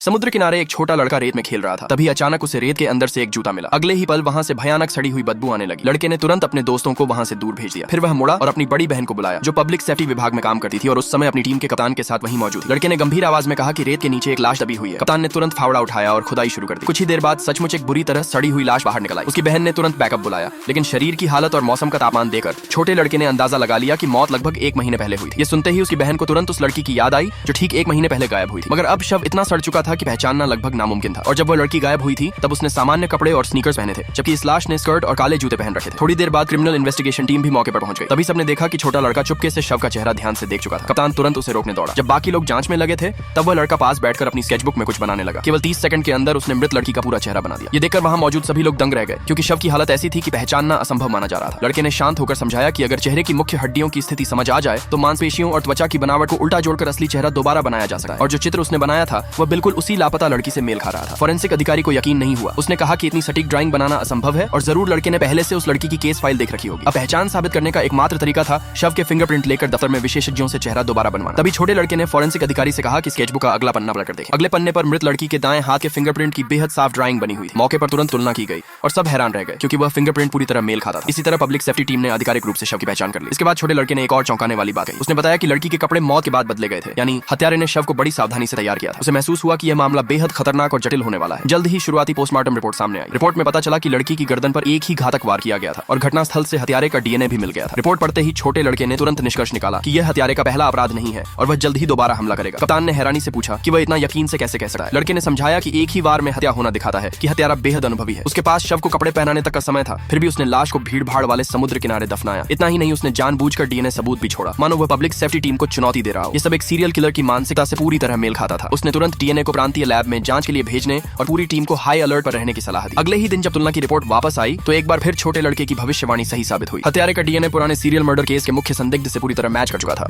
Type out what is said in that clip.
समुद्र किनारे एक छोटा लड़का रेत में खेल रहा था। तभी अचानक उसे रेत के अंदर से एक जूता मिला। अगले ही पल वहां से भयानक सड़ी हुई बदबू आने लगी। लड़के ने तुरंत अपने दोस्तों को वहां से दूर भेज दिया। फिर वह मुड़ा और अपनी बड़ी बहन को बुलाया, जो पब्लिक सेफ्टी विभाग में काम करती थी और उस समय अपनी टीम के कप्तान के साथ वहीं मौजूद थी। लड़के ने गंभीर आवाज में कहा कि रेत के नीचे एक लाश दबी हुई है। कप्तान ने तुरंत फावड़ा उठाया और खुदाई शुरू कर दी। कुछ ही देर बाद सचमुच एक बुरी तरह सड़ी हुई लाश बाहर निकल आई। उसकी बहन ने तुरंत बैकअप बुलाया, लेकिन शरीर की हालत और मौसम का तापमान देखकर छोटे लड़के ने अंदाजा लगा लिया कि मौत लगभग 1 महीने पहले हुई थी। ये सुनते ही उसकी बहन को तुरंत उस लड़की की याद आई जो ठीक 1 महीने पहले गायब हुई थी। मगर अब शव इतना सड़ चुका था कि पहचानना लगभग नामुमकिन था। और जब वह लड़की गायब हुई थी तब उसने सामान्य कपड़े और स्नीकर्स पहने थे, जबकि इस लाश ने स्कर्ट और काले जूते पहन रखे थे। थोड़ी देर बाद क्रिमिनल इन्वेस्टिगेशन टीम भी मौके पर पहुंच गई। तभी सबने देखा कि छोटा लड़का चुपके से शव का चेहरा ध्यान से देख चुका था। कप्तान तुरंत उसे रोकने दौड़ा। जब बाकी लोग जांच में लगे थे तब वह लड़का पास बैठकर अपनी स्केचबुक में कुछ बनाने लगा। केवल 30 सेकंड के अंदर उसने मृत लड़की का पूरा चेहरा बना दिया। ये देखकर वहां मौजूद सभी लोग दंग रह गए, क्योंकि शव की हालत ऐसी थी कि पहचानना असंभव माना जा रहा था। लड़के ने शांत होकर समझाया कि अगर चेहरे की मुख्य हड्डियों की स्थिति समझ आ जाए तो मांसपेशियों और त्वचा की बनावट को उल्टा जोड़कर असली चेहरा दोबारा बनाया जा सकता है। और जो चित्र उसने बनाया था वह बिल्कुल उसी लापता लड़की से मेल खा रहा था। फोरेंसिक अधिकारी को यकीन नहीं हुआ। उसने कहा कि इतनी सटीक ड्राइंग बनाना असंभव है और जरूर लड़के ने पहले से उस लड़की की केस फाइल देख रखी होगी। अब पहचान साबित करने का एकमात्र तरीका था शव के फिंगरप्रिंट लेकर दफ्तर में विशेषज्ञों से चेहरा दोबारा बनवाना। तभी छोटे लड़के ने फोरेंसिक अधिकारी से कहा कि स्केचबुक का अगला पन्ना पलटकर देखें। अगले पन्ने पर मृत लड़की के दाएं हाथ के फिंगरप्रिंट की बेहद साफ ड्राइंग बनी हुई थी। मौके पर तुरंत तुलना की गई और सब हैरान रह गए, क्योंकि वह फिंगरप्रिंट पूरी तरह मेल खाता था। इसी तरह पब्लिक सेफ्टी टीम ने आधिकारिक रूप से शव की पहचान कर ली। इसके बाद छोटे लड़के ने एक और चौंकाने वाली बात कही। उसने बताया कि लड़की के कपड़े मौत के बाद बदले गए थे, यानी हत्यारे ने शव को बड़ी सावधानी से तैयार किया था। उसे महसूस हुआ कि यह मामला बेहद खतरनाक और जटिल होने वाला है। जल्द ही शुरुआती पोस्टमार्टम रिपोर्ट सामने आई। रिपोर्ट में पता चला कि लड़की की गर्दन पर एक ही घातक वार किया गया था और घटनास्थल से हत्यारे का डीएनए भी मिल गया था। रिपोर्ट पढ़ते ही छोटे लड़के ने तुरंत निष्कर्ष निकाला कि यह हत्यारे का पहला अपराध नहीं है और वह जल्द ही दोबारा हमला करेगा। कप्तान ने हैरानी से पूछा कि वह इतना यकीन से कैसे कह सकता है। लड़के ने समझाया कि एक ही वार में हत्या होना दिखाता है कि हत्यारा बेहद अनुभवी है। उसके पास शव को कपड़े पहनाने तक का समय था, फिर भी उसने लाश को भीड़ भाड़ वाले समुद्र किनारे दफनाया। इतना ही नहीं, उसने जानबूझकर डीएनए सबूत भी छोड़ा, मानो वह पब्लिक सेफ्टी टीम को चुनौती दे रहा हो। ये सब एक सीरियल किलर की मानसिकता से पूरी तरह मेल खाता था। उसने तुरंत डीएनए को प्रांतीय लैब में जांच के लिए भेजने और पूरी टीम को हाई अलर्ट पर रहने की सलाह दी। अगले ही दिन जब तुलना की रिपोर्ट वापस आई तो एक बार फिर छोटे लड़के की भविष्यवाणी सही साबित हुई। हत्यारे का डीएनए पुराने सीरियल मर्डर केस के मुख्य संदिग्ध से पूरी तरह मैच कर चुका था।